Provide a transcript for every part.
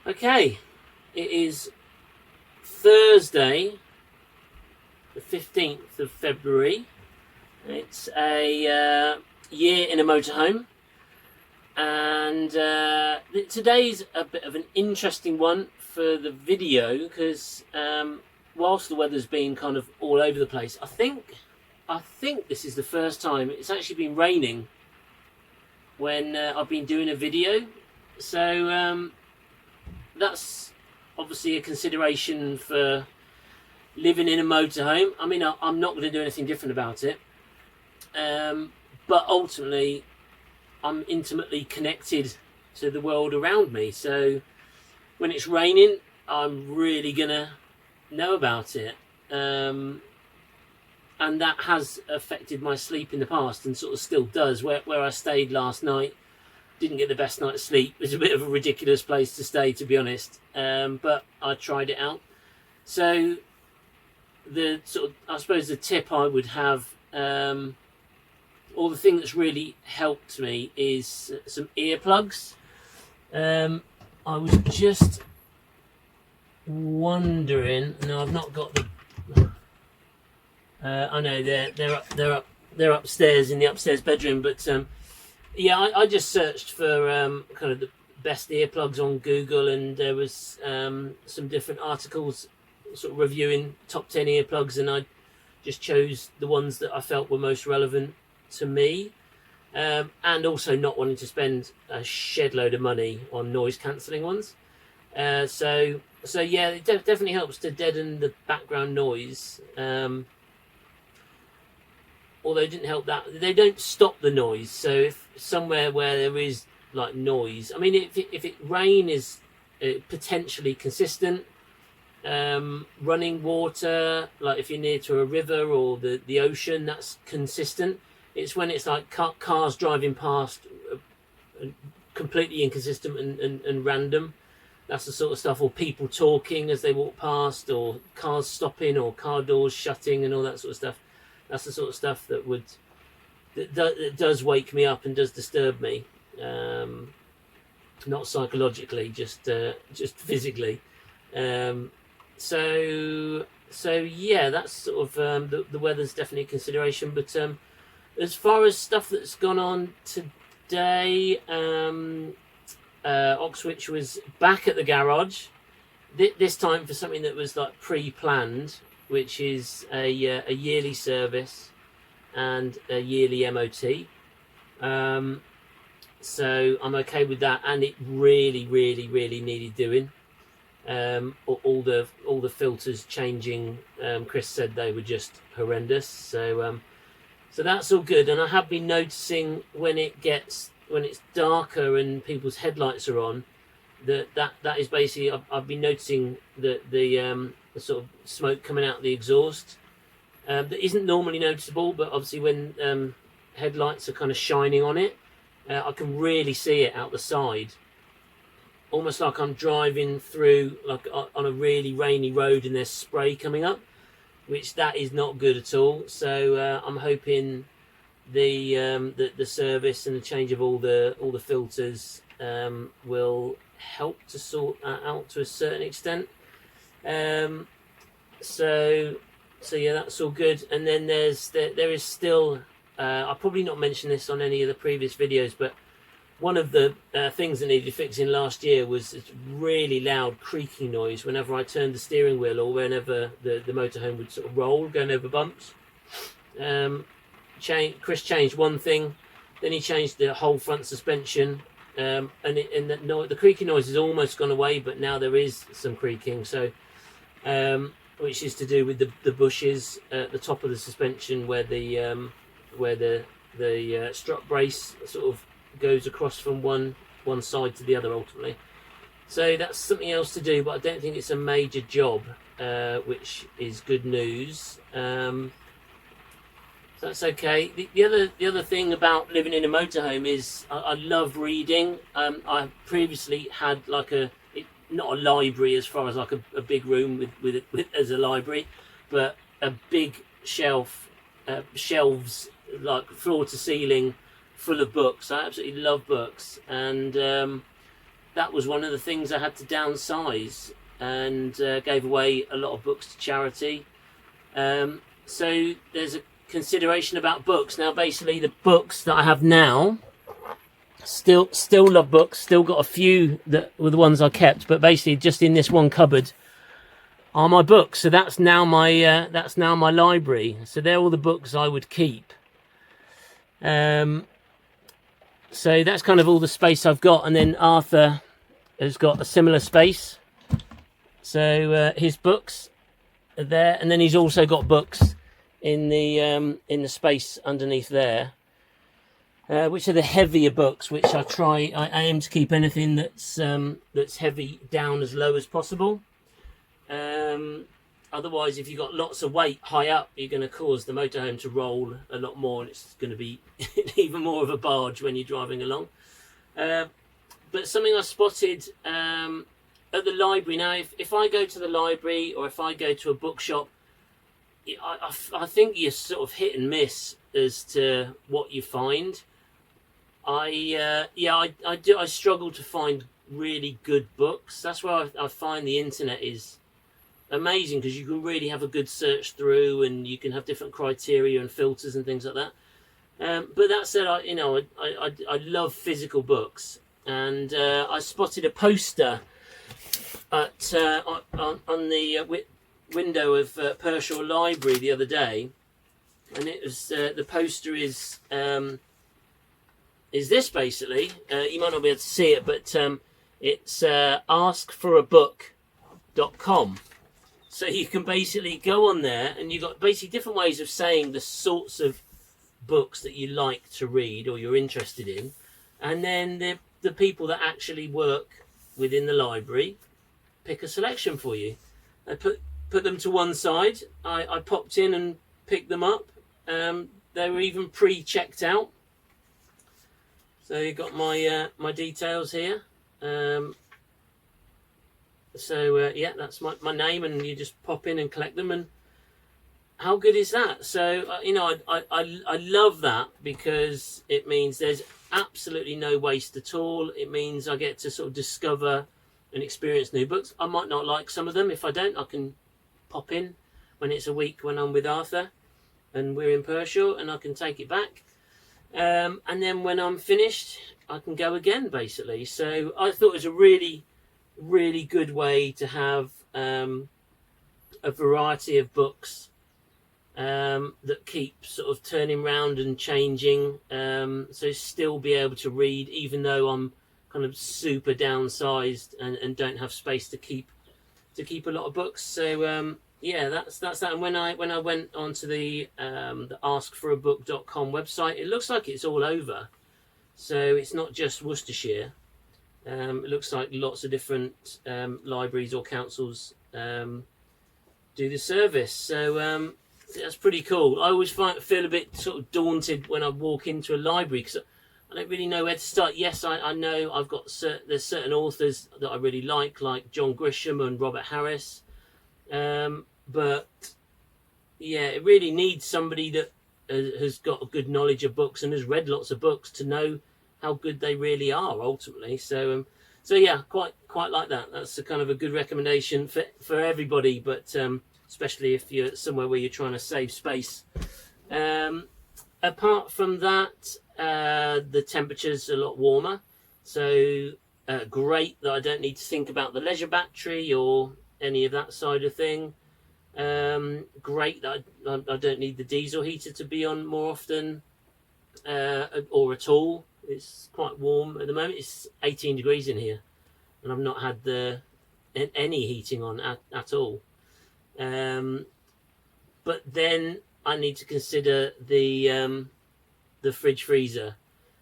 Okay, it is Thursday, the 15th of February. It's a year in a motorhome, and today's a bit of an interesting one for the video because whilst the weather's been kind of all over the place, I think this is the first time it's actually been raining when I've been doing a video. So that's obviously a consideration for living in a motorhome. I mean, I'm not going to do anything different about it, but ultimately I'm intimately connected to the world around me, so when it's raining I'm really gonna know about it, and that has affected my sleep in the past and sort of still does. Where I stayed last night, didn't get the best night's sleep. It was a bit of a ridiculous place to stay, to be honest, but I tried it out. So the sort of, I suppose the tip I would have, or the thing that's really helped me, is some earplugs. I was just wondering. No, I've not got the. I know they're upstairs in the upstairs bedroom, but yeah, I just searched for kind of the best earplugs on Google, and there was some different articles sort of reviewing top 10 earplugs, and I just chose the ones that I felt were most relevant to me, and also not wanting to spend a shed load of money on noise cancelling ones. So yeah, it definitely helps to deaden the background noise. Although it didn't help that they don't stop the noise. So if somewhere where there is like noise, I mean, if rain is potentially consistent, running water, like if you're near to a river or the ocean, that's consistent. It's when it's like cars driving past, completely inconsistent and random. That's the sort of stuff, or people talking as they walk past, or cars stopping, or car doors shutting, and all that sort of stuff. That's the sort of stuff that does wake me up and does disturb me, not psychologically, just physically. So yeah, that's sort of the weather's definitely a consideration. But as far as stuff that's gone on today, Oxwich was back at the garage, this time for something that was like pre-planned, which is a yearly service and a yearly MOT. So I'm okay with that, and it really needed doing. All the filters changing. Chris said they were just horrendous. So that's all good. And I have been noticing when it's darker and people's headlights are on, that is basically, I've been noticing that the sort of smoke coming out of the exhaust that isn't normally noticeable, but obviously when headlights are kind of shining on it, I can really see it out the side, almost like I'm driving through like on a really rainy road and there's spray coming up, which that is not good at all. So I'm hoping the service and the change of all the filters will help to sort that out to a certain extent. So yeah, that's all good. And then there is still, I'll probably not mention this on any of the previous videos, but one of the things that needed fixing last year was this really loud creaking noise whenever I turned the steering wheel, or whenever the motorhome would sort of roll going over bumps. Chris changed one thing, then he changed the whole front suspension, and the creaking noise has almost gone away, but now there is some creaking. So which is to do with the bushes at the top of the suspension, where the strut brace sort of goes across from one side to the other ultimately. So that's something else to do, but I don't think it's a major job, which is good news. So that's okay. The other thing about living in a motorhome is I love reading. I previously had like not a library as far as like a big room with as a library, but a big shelves like floor to ceiling full of books. I absolutely love books, and that was one of the things I had to downsize, and gave away a lot of books to charity. So there's a consideration about books. Now basically the books that I have now, still love books, still got a few that were the ones I kept, but basically just in this one cupboard are my books. So that's now my library. So they're all the books I would keep. So that's kind of all the space I've got. And then Arthur has got a similar space. So his books are there, and then he's also got books in the space underneath there, which are the heavier books, which I aim to keep anything that's heavy down as low as possible. Otherwise, if you've got lots of weight high up, you're going to cause the motorhome to roll a lot more, and it's going to be even more of a barge when you're driving along. But something I spotted at the library now, if I go to the library or if I go to a bookshop, I think you're sort of hit and miss as to what you find. I struggle to find really good books. That's why I find the internet is amazing, because you can really have a good search through, and you can have different criteria and filters and things like that. But that said, I love physical books, and I spotted a poster on the window of Pershore Library the other day, and it was the poster is this basically. You might not be able to see it, but it's askforabook.com. So you can basically go on there, and you've got basically different ways of saying the sorts of books that you like to read or you're interested in, and then the people that actually work within the library pick a selection for you. I put them to one side. I popped in and picked them up. They were even pre-checked out. So you got my details here. Yeah, that's my name, and you just pop in and collect them. And how good is that? So I love that, because it means there's absolutely no waste at all. It means I get to sort of discover and experience new books. I might not like some of them. If I don't, I can pop in when it's a week when I'm with Arthur and we're in Pershore, and I can take it back. And then when I'm finished, I can go again, basically. So I thought it was a really, really good way to have a variety of books that keep sort of turning round and changing, so still be able to read even though I'm kind of super downsized and don't have space to keep a lot of books. So yeah, that's that. And when I went onto the askforabook.com website, it looks like it's all over. So it's not just Worcestershire. It looks like lots of different libraries or councils do the service. So that's pretty cool. I always feel a bit sort of daunted when I walk into a library, because I don't really know where to start. Yes, I know I've got there's certain authors that I really like John Grisham and Robert Harris. But yeah, it really needs somebody that has got a good knowledge of books and has read lots of books to know how good they really are ultimately. So yeah, quite like that. That's a kind of a good recommendation for everybody, but especially if you're somewhere where you're trying to save space. Apart from that, the temperature's a lot warmer, so great that I don't need to think about the leisure battery or any of that side of thing. Great that I don't need the diesel heater to be on more often or at all. It's quite warm at the moment. It's 18 degrees in here, and I've not had any heating on at all. But then I need to consider the fridge freezer.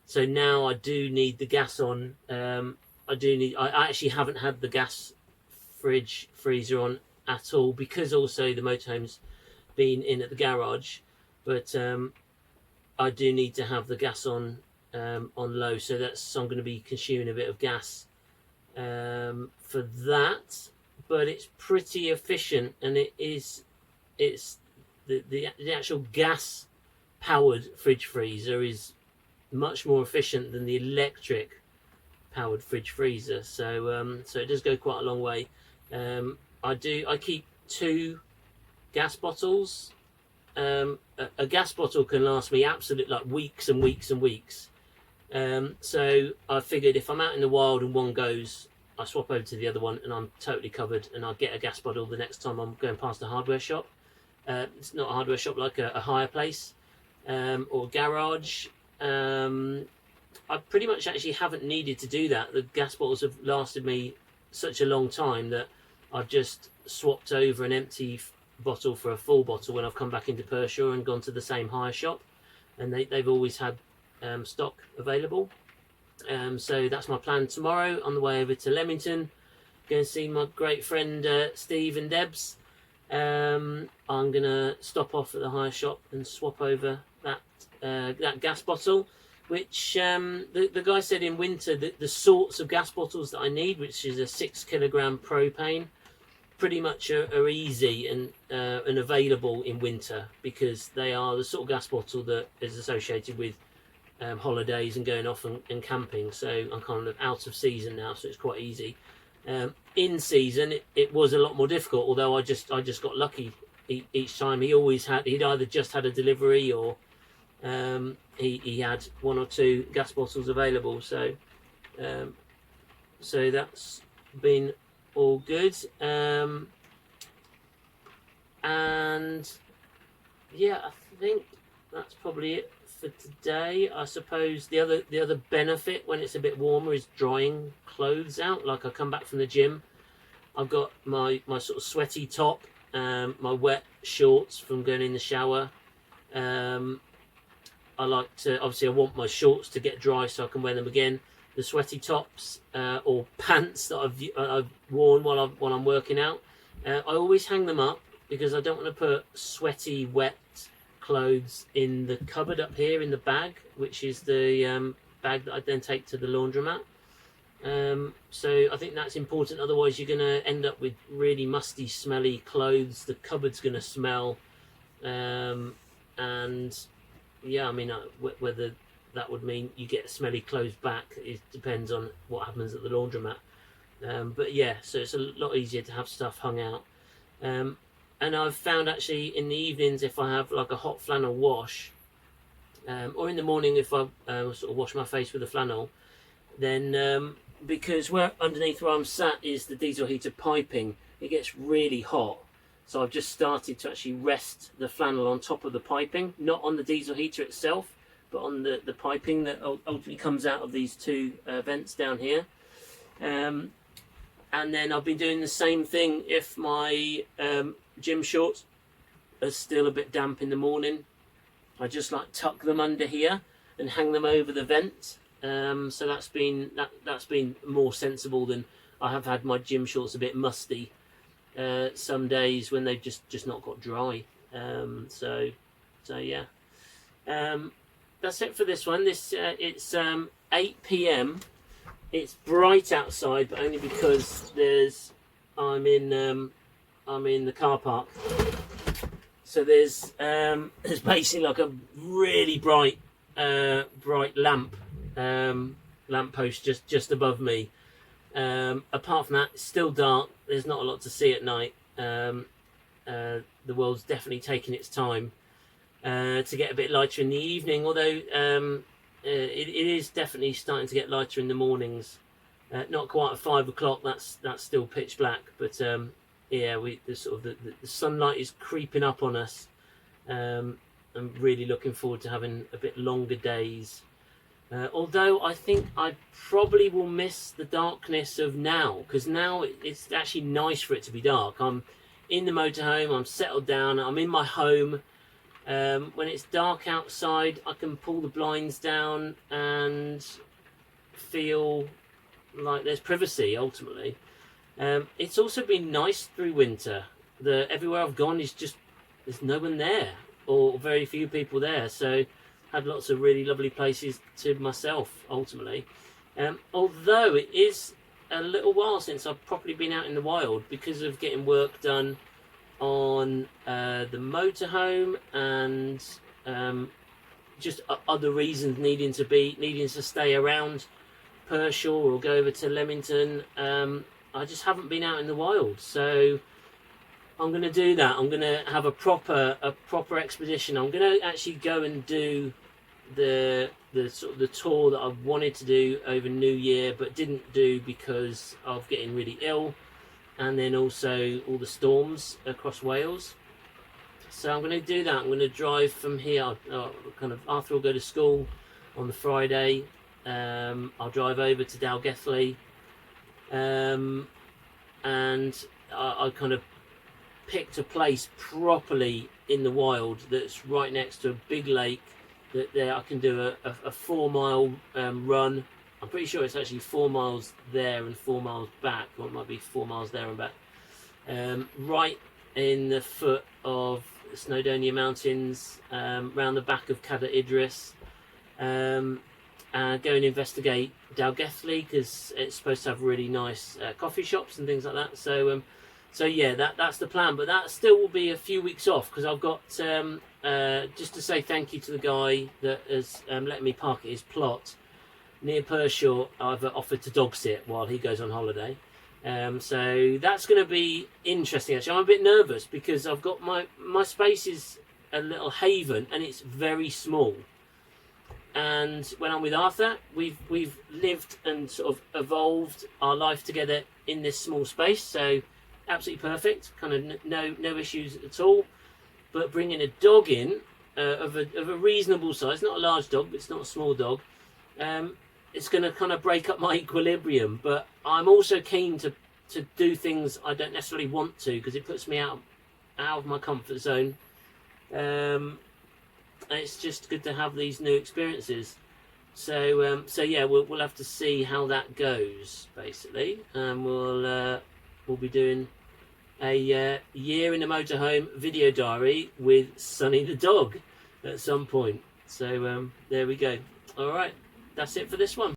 So now I do need the gas on. I actually haven't had the gas fridge freezer on at all, because also the motorhome's been in at the garage. But I do need to have the gas on low, so I'm going to be consuming a bit of gas for that. But it's pretty efficient, and it's the actual gas powered fridge freezer is much more efficient than the electric powered fridge freezer. So so it does go quite a long way. I keep 2 gas bottles. A gas bottle can last me absolute like weeks and weeks and weeks. So I figured if I'm out in the wild and one goes, I swap over to the other one and I'm totally covered, and I'll get a gas bottle the next time I'm going past a hardware shop. It's not a hardware shop, like a hire place or garage. I pretty much actually haven't needed to do that. The gas bottles have lasted me such a long time that I've just swapped over an empty bottle for a full bottle when I've come back into Pershore and gone to the same hire shop, and they've always had stock available. So that's my plan tomorrow on the way over to Leamington. Going to see my great friend Steve and Debs. I'm going to stop off at the hire shop and swap over that gas bottle, which the guy said in winter that the sorts of gas bottles that I need, which is a 6 kilogram propane, pretty much are easy and available in winter, because they are the sort of gas bottle that is associated with holidays and going off and camping. So I'm kind of out of season now, so it's quite easy. In season it was a lot more difficult, although I just got lucky each time. He'd either just had a delivery or he had 1 or 2 gas bottles available, so so that's been all good. And yeah, I think that's probably it for today. I suppose the other benefit when it's a bit warmer is drying clothes out. Like I come back from the gym, I've got my sort of sweaty top, my wet shorts from going in the shower. I like to, obviously I want my shorts to get dry so I can wear them again. The sweaty tops or pants that I've worn while I'm working out, I always hang them up because I don't want to put sweaty, wet clothes in the cupboard up here in the bag, which is the bag that I then take to the laundromat. So I think that's important, otherwise you're going to end up with really musty, smelly clothes. The cupboard's going to smell, and yeah, I mean, whether that would mean you get smelly clothes back, it depends on what happens at the laundromat. But yeah, so it's a lot easier to have stuff hung out. And I've found actually in the evenings, if I have like a hot flannel wash, or in the morning if I sort of wash my face with a flannel, then because underneath where I'm sat is the diesel heater piping, it gets really hot. So I've just started to actually rest the flannel on top of the piping, not on the diesel heater itself, but on the piping that ultimately comes out of these 2 vents down here. And then I've been doing the same thing if my gym shorts are still a bit damp in the morning. I just like tuck them under here and hang them over the vent. So that's been more sensible than I have had my gym shorts a bit musty some days when they've just not got dry. So yeah. That's it for this one. It's 8 p.m. It's bright outside, but only because I'm in the car park. So there's basically like a really bright lamp post just above me. Apart from that, it's still dark. There's not a lot to see at night. The world's definitely taking its time to get a bit lighter in the evening, although it is definitely starting to get lighter in the mornings. Not quite at 5 o'clock, that's still pitch black, but yeah, the sunlight is creeping up on us. I'm really looking forward to having a bit longer days. Although I think I probably will miss the darkness of now, because now it's actually nice for it to be dark. I'm in the motorhome, I'm settled down, I'm in my home. When it's dark outside, I can pull the blinds down and feel like there's privacy, ultimately. It's also been nice through winter. Everywhere I've gone is just, there's no one there, or very few people there, so had lots of really lovely places to myself, ultimately. Although it is a little while since I've properly been out in the wild because of getting work done on the motorhome and just other reasons needing to stay around Pershore or go over to Leamington. I just haven't been out in the wild, so I'm going to do that. I'm going to have a proper expedition. I'm going to actually go and do the sort of the tour that I wanted to do over New Year, but didn't do because of getting really ill, and then also all the storms across Wales. So I'm going to do that. I'm going to drive from here. Kind of after I'll go to school on the Friday. I'll drive over to Dalgethley, and I kind of picked a place properly in the wild that's right next to a big lake. That there I can do a 4 mile run. I'm pretty sure it's actually 4 miles there and 4 miles back, or it might be 4 miles there and back. Right in the foot of the Snowdonia Mountains, round the back of Cadair Idris. Go and investigate Dalgethley because it's supposed to have really nice coffee shops and things like that. So yeah, that's the plan. But that still will be a few weeks off because I've got just to say thank you to the guy that has let me park at his plot near Pershore. I've offered to dog sit while he goes on holiday. So that's going to be interesting. Actually, I'm a bit nervous because I've got my space is a little haven and it's very small. And when I'm with Arthur, we've lived and sort of evolved our life together in this small space. So absolutely perfect, kind of no issues at all. But bringing a dog in of a reasonable size, not a large dog, but it's not a small dog, it's going to kind of break up my equilibrium. But I'm also keen to do things I don't necessarily want to because it puts me out of my comfort zone. And it's just good to have these new experiences. So yeah, we'll have to see how that goes basically. We'll be doing a year in a motorhome video diary with Sunny the dog at some point. So there we go. All right, that's it for this one.